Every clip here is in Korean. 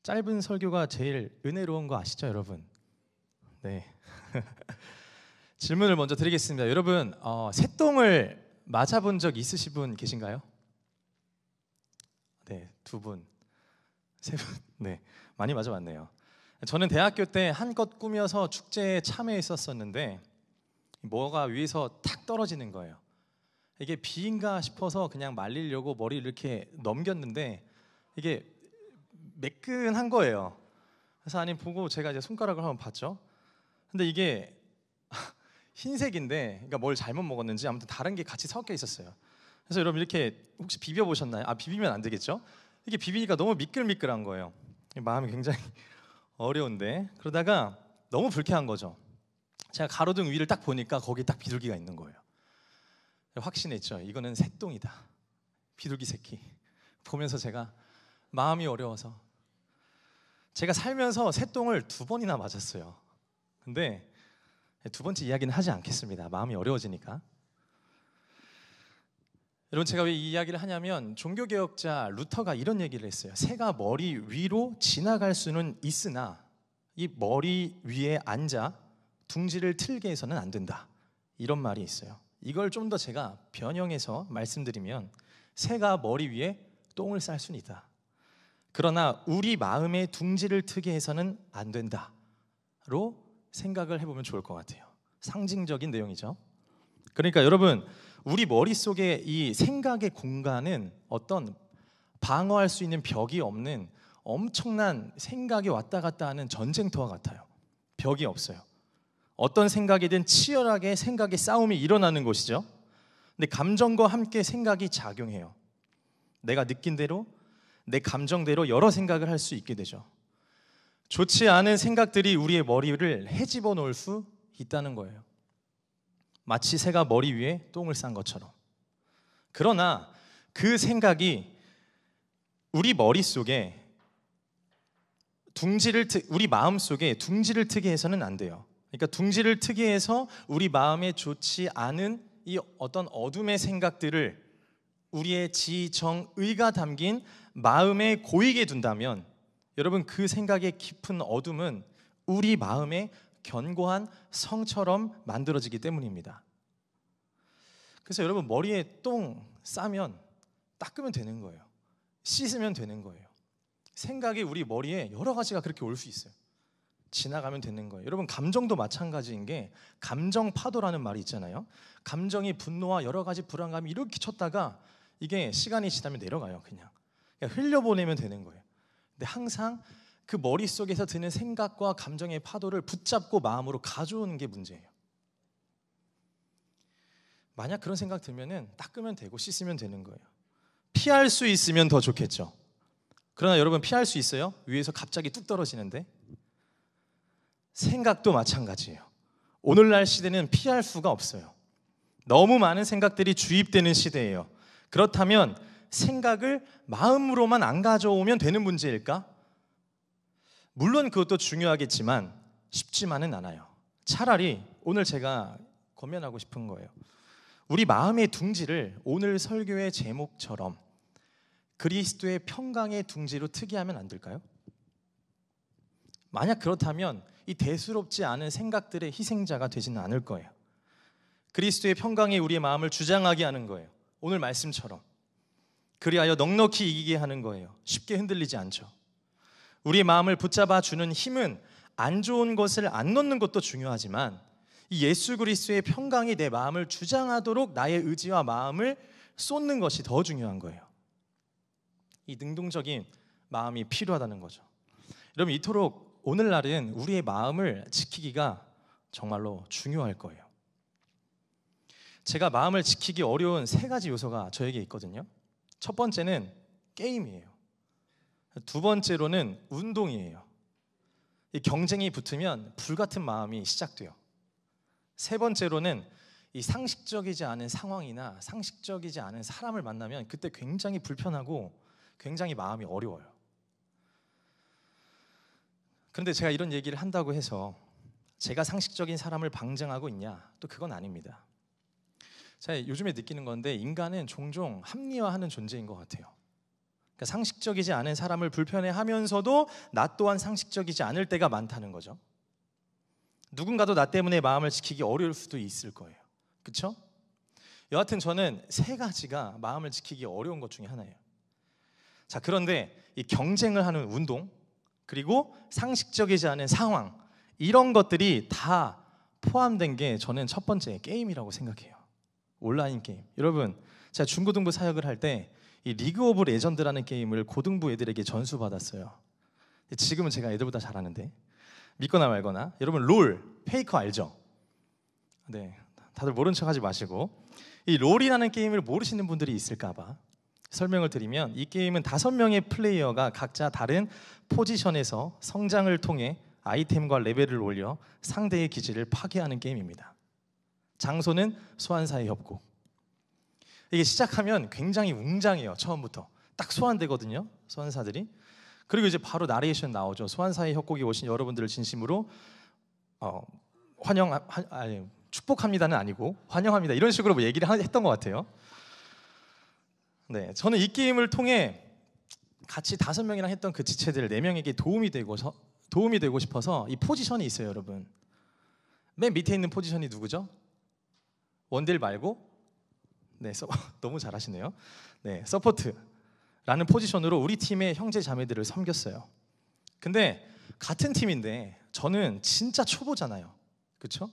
짧은 설교가 제일 은혜로운 거 아시죠, 여러분? 네. 질문을 먼저 드리겠습니다. 여러분, 새똥을 맞아본 적 있으신 분 계신가요? 네, 두 분, 세 분, 네, 많이 맞아봤네요. 저는 대학교 때 한껏 꾸며서 축제에 참여했었는데 뭐가 위에서 탁 떨어지는 거예요. 이게 비인가 싶어서 그냥 말리려고 머리를 이렇게 넘겼는데 이게 매끈한 거예요. 그래서 아니 보고 제가 이제 손가락을 한번 봤죠. 근데 이게 흰색인데, 그러니까 뭘 잘못 먹었는지 아무튼 다른 게 같이 섞여 있었어요. 그래서 여러분 이렇게 혹시 비벼 보셨나요? 비비면 안 되겠죠? 이게 비비니까 너무 미끌미끌한 거예요. 마음이 굉장히 어려운데, 그러다가 너무 불쾌한 거죠. 제가 가로등 위를 딱 보니까 거기 딱 비둘기가 있는 거예요. 확신했죠. 이거는 새똥이다. 비둘기 새끼. 보면서 제가 마음이 어려워서, 제가 살면서 새똥을 2번이나 맞았어요. 근데 두 번째 이야기는 하지 않겠습니다. 마음이 어려워지니까. 여러분, 제가 왜 이 이야기를 하냐면 종교개혁자 루터가 이런 얘기를 했어요. 새가 머리 위로 지나갈 수는 있으나 이 머리 위에 앉아 둥지를 틀게 해서는 안 된다, 이런 말이 있어요. 이걸 좀 더 제가 변형해서 말씀드리면, 새가 머리 위에 똥을 쌀 수는 있다, 그러나 우리 마음에 둥지를 트게 해서는 안 된다로 생각을 해보면 좋을 것 같아요. 상징적인 내용이죠. 그러니까 여러분, 우리 머릿속에 이 생각의 공간은 어떤 방어할 수 있는 벽이 없는 엄청난 생각이 왔다 갔다 하는 전쟁터와 같아요. 벽이 없어요. 어떤 생각이든 치열하게 생각의 싸움이 일어나는 곳이죠. 근데 감정과 함께 생각이 작용해요. 내가 느낀 대로, 내 감정대로 여러 생각을 할 수 있게 되죠. 좋지 않은 생각들이 우리의 머리를 헤집어 놓을 수 있다는 거예요. 마치 새가 머리 위에 똥을 싼 것처럼. 그러나 그 생각이 우리 머릿속에 우리 마음속에 둥지를 트게 해서는 안 돼요. 그러니까 둥지를 트게 해서 우리 마음에 좋지 않은 이 어떤 어둠의 생각들을 우리의 지, 정, 의가 담긴 마음에 고이게 둔다면, 여러분, 그 생각의 깊은 어둠은 우리 마음의 견고한 성처럼 만들어지기 때문입니다. 그래서 여러분, 머리에 똥 싸면 닦으면 되는 거예요. 씻으면 되는 거예요. 생각이 우리 머리에 여러 가지가 그렇게 올 수 있어요. 지나가면 되는 거예요. 여러분, 감정도 마찬가지인 게, 감정 파도라는 말이 있잖아요. 감정이 분노와 여러 가지 불안감이 이렇게 쳤다가 이게 시간이 지나면 내려가요. 그냥 흘려보내면 되는 거예요. 근데 항상 그 머릿속에서 드는 생각과 감정의 파도를 붙잡고 마음으로 가져오는 게 문제예요. 만약 그런 생각 들면은 닦으면 되고 씻으면 되는 거예요. 피할 수 있으면 더 좋겠죠. 그러나 여러분, 피할 수 있어요? 위에서 갑자기 뚝 떨어지는데. 생각도 마찬가지예요. 오늘날 시대는 피할 수가 없어요. 너무 많은 생각들이 주입되는 시대예요. 그렇다면 생각을 마음으로만 안 가져오면 되는 문제일까? 물론 그것도 중요하겠지만 쉽지만은 않아요. 차라리 오늘 제가 권면하고 싶은 거예요. 우리 마음의 둥지를 오늘 설교의 제목처럼 그리스도의 평강의 둥지로 트게 하면 안 될까요? 만약 그렇다면 이 대수롭지 않은 생각들의 희생자가 되지는 않을 거예요. 그리스도의 평강이 우리의 마음을 주장하게 하는 거예요. 오늘 말씀처럼. 그리하여 넉넉히 이기게 하는 거예요. 쉽게 흔들리지 않죠. 우리의 마음을 붙잡아 주는 힘은 안 좋은 것을 안 넣는 것도 중요하지만, 이 예수 그리스도의 평강이 내 마음을 주장하도록 나의 의지와 마음을 쏟는 것이 더 중요한 거예요. 이 능동적인 마음이 필요하다는 거죠. 여러분, 이토록 오늘날은 우리의 마음을 지키기가 정말로 중요할 거예요. 제가 마음을 지키기 어려운 3가지 요소가 저에게 있거든요. 첫 번째는 게임이에요. 두 번째로는 운동이에요. 이 경쟁이 붙으면 불같은 마음이 시작돼요. 세 번째로는 이 상식적이지 않은 상황이나 상식적이지 않은 사람을 만나면 그때 굉장히 불편하고 굉장히 마음이 어려워요. 그런데 제가 이런 얘기를 한다고 해서 제가 상식적인 사람을 방증하고 있냐? 또 그건 아닙니다. 제가 요즘에 느끼는 건데, 인간은 종종 합리화하는 존재인 것 같아요. 그러니까 상식적이지 않은 사람을 불편해하면서도 나 또한 상식적이지 않을 때가 많다는 거죠. 누군가도 나 때문에 마음을 지키기 어려울 수도 있을 거예요. 그렇죠? 여하튼 저는 세 가지가 마음을 지키기 어려운 것 중에 하나예요. 자, 그런데 이 경쟁을 하는 운동, 그리고 상식적이지 않은 상황, 이런 것들이 다 포함된 게 저는 첫 번째 게임이라고 생각해요. 온라인 게임. 여러분, 제가 중고등부 사역을 할 때 이 리그 오브 레전드라는 게임을 고등부 애들에게 전수받았어요. 지금은 제가 애들보다 잘하는데, 믿거나 말거나. 여러분, 롤, 페이커 알죠? 네, 다들 모른 척 하지 마시고, 이 롤이라는 게임을 모르시는 분들이 있을까 봐 설명을 드리면, 이 게임은 5명의 플레이어가 각자 다른 포지션에서 성장을 통해 아이템과 레벨을 올려 상대의 기지를 파괴하는 게임입니다. 장소는 소환사의 협곡. 이게 시작하면 굉장히 웅장해요. 처음부터 딱 소환되거든요, 소환사들이. 그리고 이제 바로 나레이션 나오죠. 소환사의 협곡에 오신 여러분들을 진심으로 축복합니다는 아니고 환영합니다, 이런 식으로 뭐 얘기를 했던 것 같아요. 네, 저는 이 게임을 통해 같이 5명이랑 했던 그 지체들 4명에게 도움이 되고 싶어서, 이 포지션이 있어요, 여러분. 맨 밑에 있는 포지션이 누구죠? 원딜 말고, 네, 너무 잘하시네요. 네, 서포트라는 포지션으로 우리 팀의 형제 자매들을 섬겼어요. 근데 같은 팀인데 저는 진짜 초보잖아요, 그렇죠?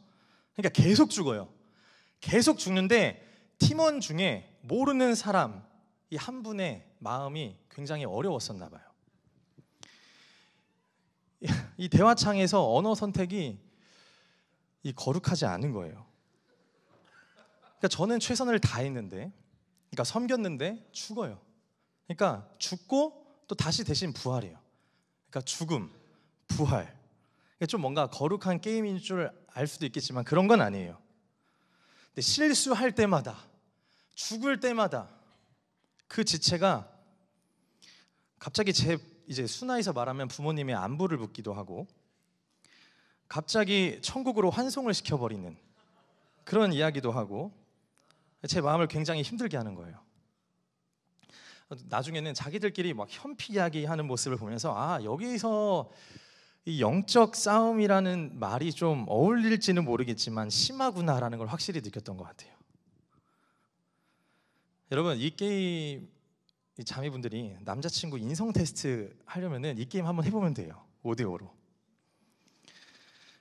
그러니까 계속 죽어요. 계속 죽는데 팀원 중에 모르는 사람 이 한 분의 마음이 굉장히 어려웠었나 봐요. 이 대화창에서 언어 선택이 거룩하지 않은 거예요. 그러니까 저는 최선을 다했는데, 그러니까 섬겼는데 죽어요. 그러니까 죽고 또 다시 대신 부활해요. 그러니까 죽음, 부활. 좀 뭔가 거룩한 게임인 줄 알 수도 있겠지만 그런 건 아니에요. 근데 실수할 때마다, 죽을 때마다 그 지체가 갑자기 이제 순화해서 말하면 부모님의 안부를 묻기도 하고, 갑자기 천국으로 환송을 시켜버리는 그런 이야기도 하고, 제 마음을 굉장히 힘들게 하는 거예요. 나중에는 자기들끼리 막 현피 이야기하는 모습을 보면서, 아, 여기서 이 영적 싸움이라는 말이 좀 어울릴지는 모르겠지만 심하구나라는 걸 확실히 느꼈던 것 같아요. 여러분, 이 게임, 이 자매분들이 남자친구 인성 테스트 하려면은 이 게임 한번 해보면 돼요. 5대5로.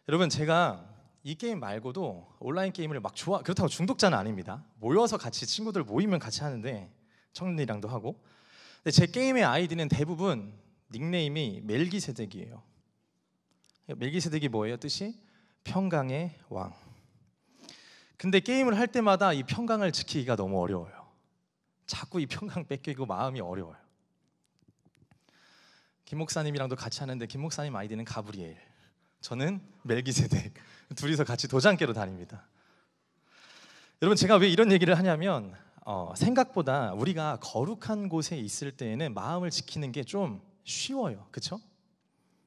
여러분, 제가 이 게임 말고도 온라인 게임을 막 그렇다고 중독자는 아닙니다. 모여서 같이 친구들 모이면 같이 하는데, 청년이랑도 하고. 근데 제 게임의 아이디는 대부분 닉네임이 멜기세덱이에요. 멜기세덱이 뭐예요? 뜻이 평강의 왕. 근데 게임을 할 때마다 이 평강을 지키기가 너무 어려워요. 자꾸 이 평강 뺏기고 마음이 어려워요. 김 목사님이랑도 같이 하는데 김 목사님 아이디는 가브리엘, 저는 멜기세덱. 둘이서 같이 도장깨로 다닙니다. 여러분, 제가 왜 이런 얘기를 하냐면 생각보다 우리가 거룩한 곳에 있을 때에는 마음을 지키는 게 좀 쉬워요, 그렇죠?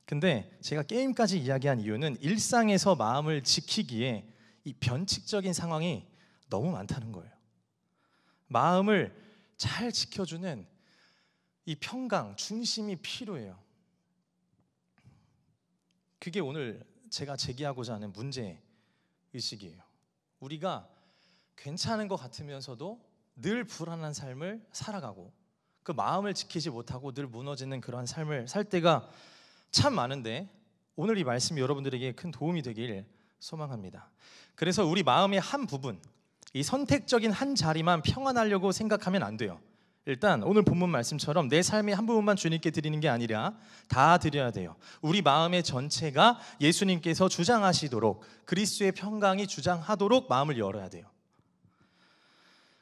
근데 제가 게임까지 이야기한 이유는 일상에서 마음을 지키기에 이 변칙적인 상황이 너무 많다는 거예요. 마음을 잘 지켜주는 이 평강, 중심이 필요해요. 그게 오늘 제가 제기하고자 하는 문제의식이에요. 우리가 괜찮은 것 같으면서도 늘 불안한 삶을 살아가고, 그 마음을 지키지 못하고 늘 무너지는 그러한 삶을 살 때가 참 많은데, 오늘 이 말씀이 여러분들에게 큰 도움이 되길 소망합니다. 그래서 우리 마음의 한 부분, 이 선택적인 한 자리만 평안하려고 생각하면 안 돼요. 일단 오늘 본문 말씀처럼 내 삶의 한 부분만 주님께 드리는 게 아니라 다 드려야 돼요. 우리 마음의 전체가 예수님께서 주장하시도록, 그리스도의 평강이 주장하도록 마음을 열어야 돼요.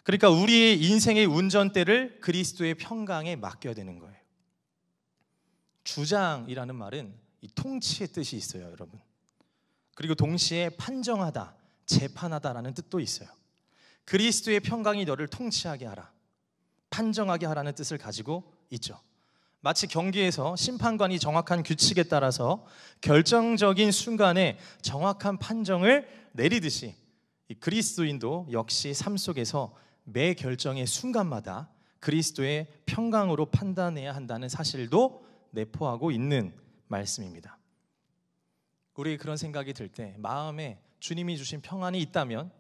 그러니까 우리의 인생의 운전대를 그리스도의 평강에 맡겨야 되는 거예요. 주장이라는 말은 이 통치의 뜻이 있어요, 여러분. 그리고 동시에 판정하다, 재판하다라는 뜻도 있어요. 그리스도의 평강이 너를 통치하게 하라, 판정하게 하라는 뜻을 가지고 있죠. 마치 경기에서 심판관이 정확한 규칙에 따라서 결정적인 순간에 정확한 판정을 내리듯이, 이 그리스도인도 역시 삶 속에서 매 결정의 순간마다 그리스도의 평강으로 판단해야 한다는 사실도 내포하고 있는 말씀입니다. 우리 그런 생각이 들 때 마음에 주님이 주신 평안이 있다면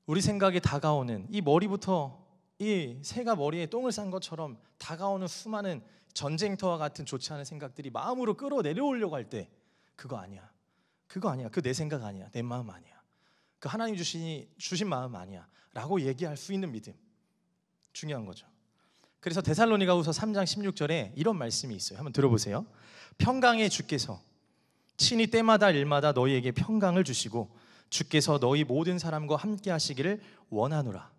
우리 생각에 다가오는 이 머리부터 이 새가 머리에 똥을 싼 것처럼 다가오는 수많은 전쟁터와 같은 좋지 않은 생각들이 마음으로 끌어내려오려고 할 때 그거 아니야. 그거 아니야. 그 내 생각 아니야. 내 마음 아니야. 그 하나님 주신 마음 아니야 라고 얘기할 수 있는 믿음, 중요한 거죠. 그래서 데살로니가후서 3장 16절에 이런 말씀이 있어요. 한번 들어보세요. 평강의 주께서 친히 때마다 일마다 너희에게 평강을 주시고 주께서 너희 모든 사람과 함께 하시기를 원하노라.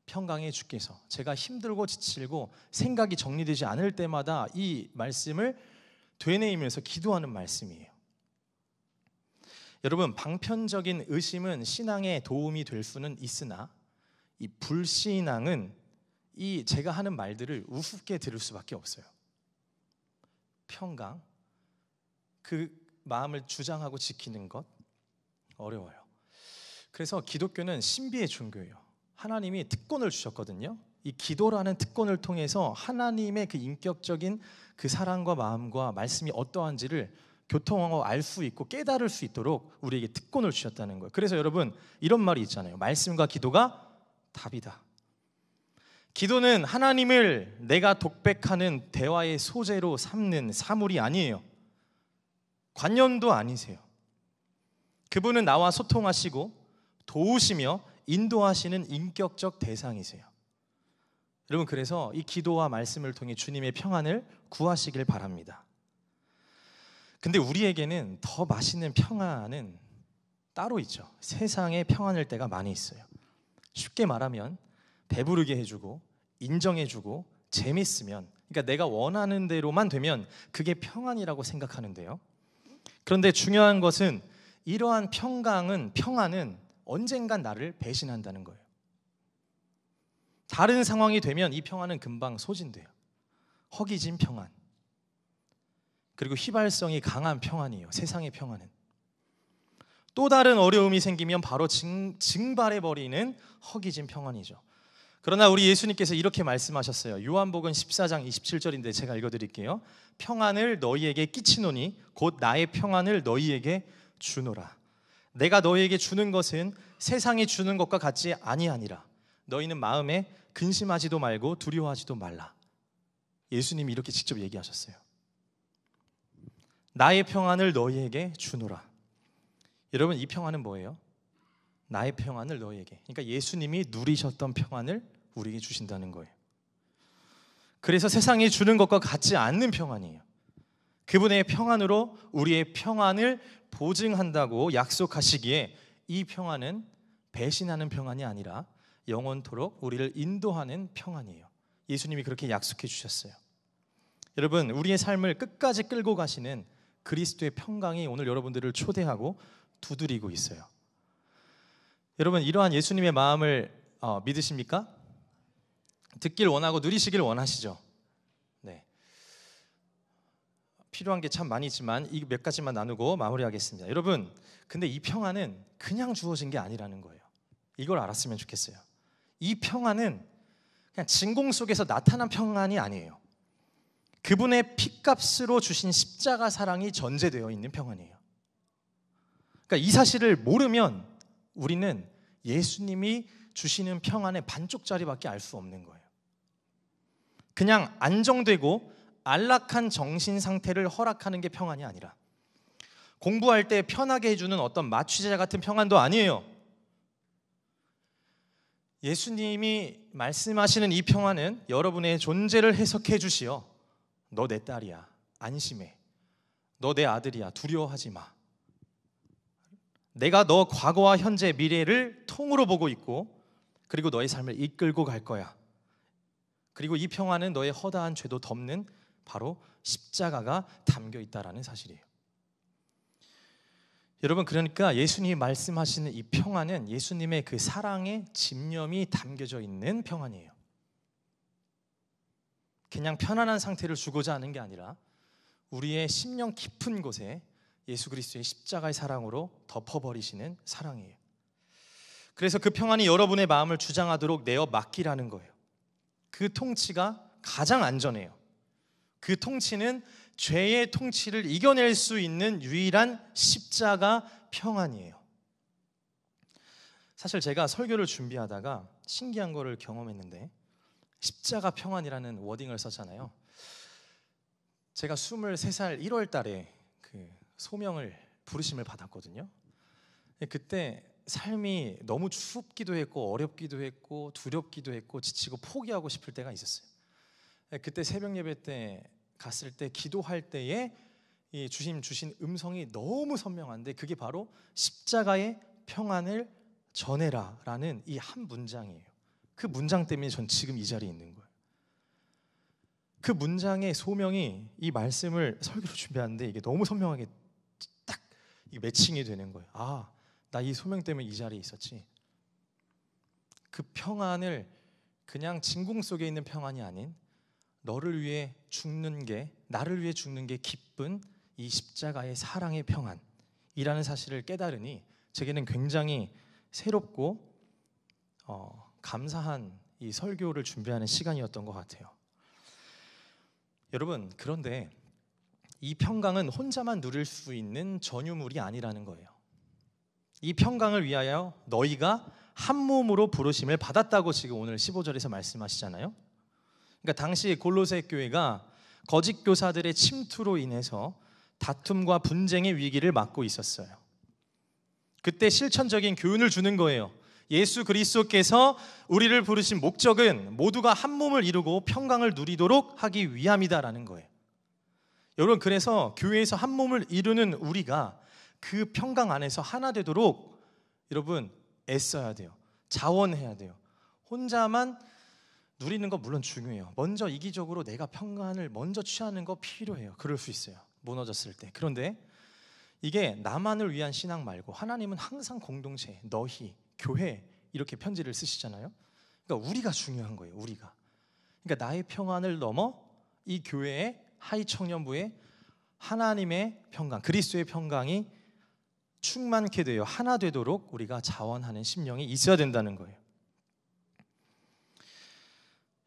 평강의 주께서, 제가 힘들고 지치고 생각이 정리되지 않을 때마다 이 말씀을 되뇌이면서 기도하는 말씀이에요. 여러분, 방편적인 의심은 신앙에 도움이 될 수는 있으나 이 불신앙은 이 제가 하는 말들을 우습게 들을 수밖에 없어요. 평강, 그 마음을 주장하고 지키는 것 어려워요. 그래서 기독교는 신비의 종교예요. 하나님이 특권을 주셨거든요. 이 기도라는 특권을 통해서 하나님의 그 인격적인 그 사랑과 마음과 말씀이 어떠한지를 교통하고 알 수 있고 깨달을 수 있도록 우리에게 특권을 주셨다는 거예요. 그래서 여러분, 이런 말이 있잖아요. 말씀과 기도가 답이다. 기도는 하나님을 내가 독백하는 대화의 소재로 삼는 사물이 아니에요. 관념도 아니세요. 그분은 나와 소통하시고 도우시며 인도하시는 인격적 대상이세요. 여러분, 그래서 이 기도와 말씀을 통해 주님의 평안을 구하시길 바랍니다. 근데 우리에게는 더 맛있는 평안은 따로 있죠. 세상에 평안일 때가 많이 있어요. 쉽게 말하면 배부르게 해주고 인정해주고 재밌으면, 그러니까 내가 원하는 대로만 되면 그게 평안이라고 생각하는데요. 그런데 중요한 것은 이러한 평안은 언젠간 나를 배신한다는 거예요. 다른 상황이 되면 이 평안은 금방 소진돼요. 허기진 평안, 그리고 휘발성이 강한 평안이에요. 세상의 평안은. 또 다른 어려움이 생기면 바로 증발해버리는 허기진 평안이죠. 그러나 우리 예수님께서 이렇게 말씀하셨어요. 요한복음 14장 27절인데 제가 읽어드릴게요. 평안을 너희에게 끼치노니 곧 나의 평안을 너희에게 주노라. 내가 너희에게 주는 것은 세상이 주는 것과 같지 아니하니라. 너희는 마음에 근심하지도 말고 두려워하지도 말라. 예수님이 이렇게 직접 얘기하셨어요. 나의 평안을 너희에게 주노라. 여러분, 이 평안은 뭐예요? 나의 평안을 너희에게, 그러니까 예수님이 누리셨던 평안을 우리에게 주신다는 거예요. 그래서 세상이 주는 것과 같지 않는 평안이에요. 그분의 평안으로 우리의 평안을 보증한다고 약속하시기에 이 평안은 배신하는 평안이 아니라 영원토록 우리를 인도하는 평안이에요. 예수님이 그렇게 약속해 주셨어요. 여러분, 우리의 삶을 끝까지 끌고 가시는 그리스도의 평강이 오늘 여러분들을 초대하고 두드리고 있어요. 여러분, 이러한 예수님의 마음을 믿으십니까? 듣길 원하고 누리시길 원하시죠? 네. 필요한 게 참 많이 있지만 이 몇 가지만 나누고 마무리하겠습니다. 여러분, 근데 이 평안은 그냥 주어진 게 아니라는 거예요. 이걸 알았으면 좋겠어요. 이 평안은 그냥 진공 속에서 나타난 평안이 아니에요. 그분의 핏값으로 주신 십자가 사랑이 전제되어 있는 평안이에요. 그러니까 이 사실을 모르면 우리는 예수님이 주시는 평안의 반쪽짜리밖에 알 수 없는 거예요. 그냥 안정되고 안락한 정신 상태를 허락하는 게 평안이 아니라, 공부할 때 편하게 해주는 어떤 마취자 같은 평안도 아니에요. 예수님이 말씀하시는 이 평안은 여러분의 존재를 해석해 주시어 너 내 딸이야, 안심해. 너 내 아들이야, 두려워하지 마. 내가 너 과거와 현재, 미래를 통으로 보고 있고, 그리고 너의 삶을 이끌고 갈 거야. 그리고 이 평안은 너의 허다한 죄도 덮는 바로 십자가가 담겨 있다라는 사실이에요. 여러분, 그러니까 예수님이 말씀하시는 이 평안은 예수님의 그 사랑의 집념이 담겨져 있는 평안이에요. 그냥 편안한 상태를 주고자 하는 게 아니라 우리의 심령 깊은 곳에 예수 그리스도의 십자가의 사랑으로 덮어버리시는 사랑이에요. 그래서 그 평안이 여러분의 마음을 주장하도록 내어 맡기라는 거예요. 그 통치가 가장 안전해요. 그 통치는 죄의 통치를 이겨낼 수 있는 유일한 십자가 평안이에요. 사실 제가 설교를 준비하다가 신기한 거를 경험했는데, 십자가 평안이라는 워딩을 썼잖아요. 제가 23살 1월 달에 그 소명을 부르심을 받았거든요. 그때 삶이 너무 춥기도 했고 어렵기도 했고 두렵기도 했고 지치고 포기하고 싶을 때가 있었어요. 그때 새벽 예배 때 갔을 때 기도할 때에 이 주님 주신 음성이 너무 선명한데, 그게 바로 십자가의 평안을 전해라 라는 이 한 문장이에요. 그 문장 때문에 전 지금 이 자리에 있는 거예요. 그 문장의 소명이 이 말씀을 설교로 준비하는데 이게 너무 선명하게 딱 매칭이 되는 거예요. 아, 나 이 소명 때문에 이 자리에 있었지. 그 평안을 그냥 진공 속에 있는 평안이 아닌 너를 위해 죽는 게, 나를 위해 죽는 게 기쁜 이 십자가의 사랑의 평안이라는 사실을 깨달으니 제게는 굉장히 새롭고 감사한 이 설교를 준비하는 시간이었던 것 같아요. 여러분, 그런데 이 평강은 혼자만 누릴 수 있는 전유물이 아니라는 거예요. 이 평강을 위하여 너희가 한 몸으로 부르심을 받았다고 지금 오늘 15절에서 말씀하시잖아요. 그러니까 당시 골로새 교회가 거짓 교사들의 침투로 인해서 다툼과 분쟁의 위기를 맞고 있었어요. 그때 실천적인 교훈을 주는 거예요. 예수 그리스도께서 우리를 부르신 목적은 모두가 한 몸을 이루고 평강을 누리도록 하기 위함이다라는 거예요. 여러분, 그래서 교회에서 한 몸을 이루는 우리가 그 평강 안에서 하나 되도록 여러분 애써야 돼요. 자원해야 돼요. 혼자만 누리는 거 물론 중요해요. 먼저 이기적으로 내가 평강을 먼저 취하는 거 필요해요. 그럴 수 있어요, 무너졌을 때. 그런데 이게 나만을 위한 신앙 말고 하나님은 항상 공동체, 너희, 교회 이렇게 편지를 쓰시잖아요. 그러니까 우리가 중요한 거예요. 우리가. 그러니까 나의 평안을 넘어 이 교회의 하이 청년부의 하나님의 평강, 그리스도의 평강이 충만케 되어 하나 되도록 우리가 자원하는 심령이 있어야 된다는 거예요.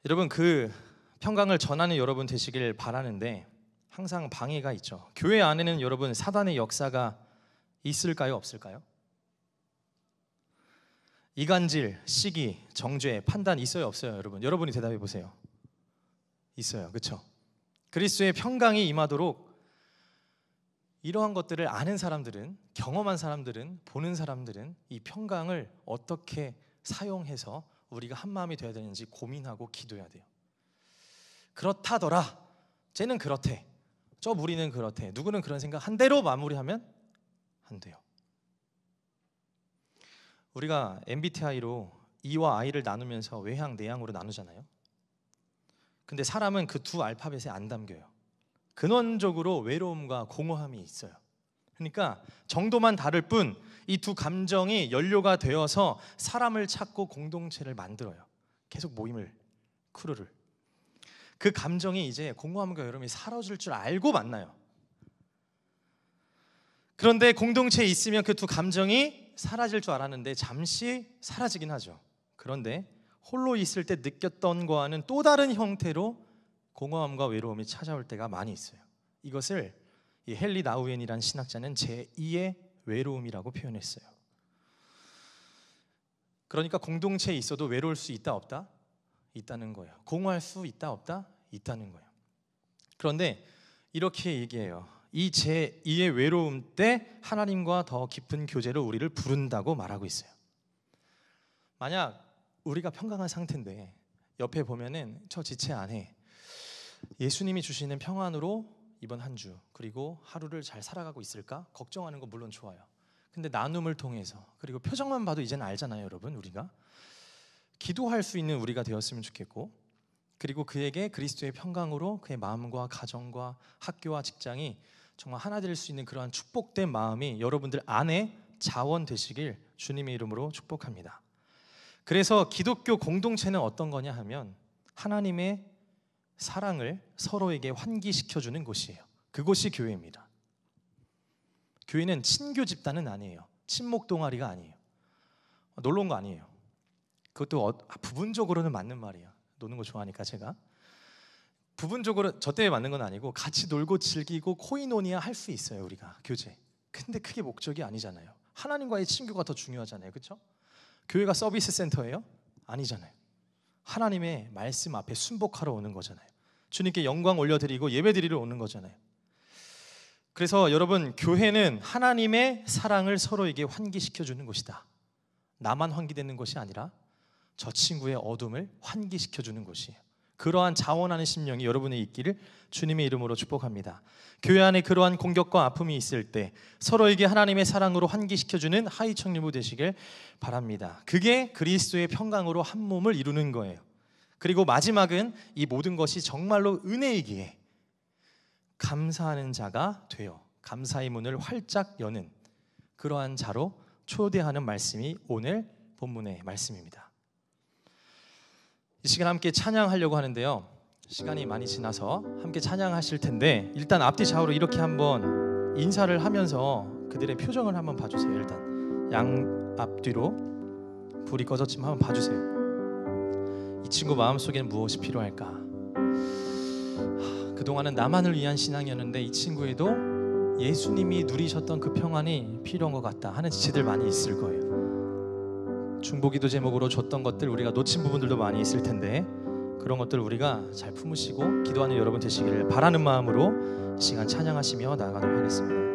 여러분, 그 평강을 전하는 여러분 되시길 바라는데 항상 방해가 있죠. 교회 안에는 여러분 사단의 역사가 있을까요, 없을까요? 이간질, 시기, 정죄, 판단 있어요, 없어요? 여러분이 대답해 보세요. 있어요, 그렇죠? 그리스도의 평강이 임하도록 이러한 것들을 아는 사람들은, 경험한 사람들은, 보는 사람들은 이 평강을 어떻게 사용해서 우리가 한 마음이 되어야 되는지 고민하고 기도해야 돼요. 그렇다더라, 쟤는 그렇대, 저 무리는 그렇대, 누구는 그런 생각 한 대로 마무리하면 안 돼요. 우리가 MBTI로 E와 I를 나누면서 외향, 내향으로 나누잖아요. 근데 사람은 그 두 알파벳에 안 담겨요. 근원적으로 외로움과 공허함이 있어요. 그러니까 정도만 다를 뿐 이 두 감정이 연료가 되어서 사람을 찾고 공동체를 만들어요. 계속 모임을, 크루를. 그 감정이 이제 공허함과 외로움이 사라질 줄 알고 만나요. 그런데 공동체에 있으면 그 두 감정이 사라질 줄 알았는데 잠시 사라지긴 하죠. 그런데 홀로 있을 때 느꼈던 거와는 또 다른 형태로 공허함과 외로움이 찾아올 때가 많이 있어요. 이것을 이 헨리 나우엔이라는 신학자는 제2의 외로움이라고 표현했어요. 그러니까 공동체에 있어도 외로울 수 있다, 없다? 있다는 거예요. 공허할 수 있다, 없다? 있다는 거예요. 그런데 이렇게 얘기해요. 이 제2의 외로움 때 하나님과 더 깊은 교제로 우리를 부른다고 말하고 있어요. 만약 우리가 평강한 상태인데 옆에 보면은 저 지체 안에 예수님이 주시는 평안으로 이번 한 주 그리고 하루를 잘 살아가고 있을까 걱정하는 거 물론 좋아요. 근데 나눔을 통해서, 그리고 표정만 봐도 이제는 알잖아요, 여러분. 우리가 기도할 수 있는 우리가 되었으면 좋겠고, 그리고 그에게 그리스도의 평강으로 그의 마음과 가정과 학교와 직장이 정말 하나 될 수 있는 그러한 축복된 마음이 여러분들 안에 자원되시길 주님의 이름으로 축복합니다. 그래서 기독교 공동체는 어떤 거냐 하면 하나님의 사랑을 서로에게 환기시켜주는 곳이에요. 그곳이 교회입니다. 교회는 친교 집단은 아니에요. 친목 동아리가 아니에요. 놀러 온 거 아니에요. 그것도 부분적으로는 맞는 말이에요. 노는 거 좋아하니까 제가. 부분적으로 저 때문에 맞는 건 아니고 같이 놀고 즐기고 코이노니아 할 수 있어요, 우리가 교제. 근데 그게 목적이 아니잖아요. 하나님과의 친교가 더 중요하잖아요, 그렇죠? 교회가 서비스 센터예요? 아니잖아요. 하나님의 말씀 앞에 순복하러 오는 거잖아요. 주님께 영광 올려드리고 예배드리러 오는 거잖아요. 그래서 여러분, 교회는 하나님의 사랑을 서로에게 환기시켜주는 곳이다. 나만 환기되는 것이 아니라 저 친구의 어둠을 환기시켜주는 곳이에요. 그러한 자원하는 심령이 여러분의 있기를 주님의 이름으로 축복합니다. 교회 안에 그러한 공격과 아픔이 있을 때 서로에게 하나님의 사랑으로 환기시켜주는 하이청년부 되시길 바랍니다. 그게 그리스도의 평강으로 한 몸을 이루는 거예요. 그리고 마지막은 이 모든 것이 정말로 은혜이기에 감사하는 자가 되어 감사의 문을 활짝 여는 그러한 자로 초대하는 말씀이 오늘 본문의 말씀입니다. 이 시간 함께 찬양하려고 하는데요, 시간이 많이 지나서 함께 찬양하실 텐데 일단 앞뒤 좌우로 이렇게 한번 인사를 하면서 그들의 표정을 한번 봐주세요. 일단 양 앞뒤로 불이 꺼졌지만 한번 봐주세요. 이 친구 마음속에는 무엇이 필요할까? 그동안은 나만을 위한 신앙이었는데 이 친구에도 예수님이 누리셨던 그 평안이 필요한 것 같다 하는 지체들 많이 있을 거예요. 중보기도 제목으로 줬던 것들 우리가 놓친 부분들도 많이 있을 텐데 그런 것들 우리가 잘 품으시고 기도하는 여러분 되시기를 바라는 마음으로 이 시간 찬양하시며 나아가도록 하겠습니다.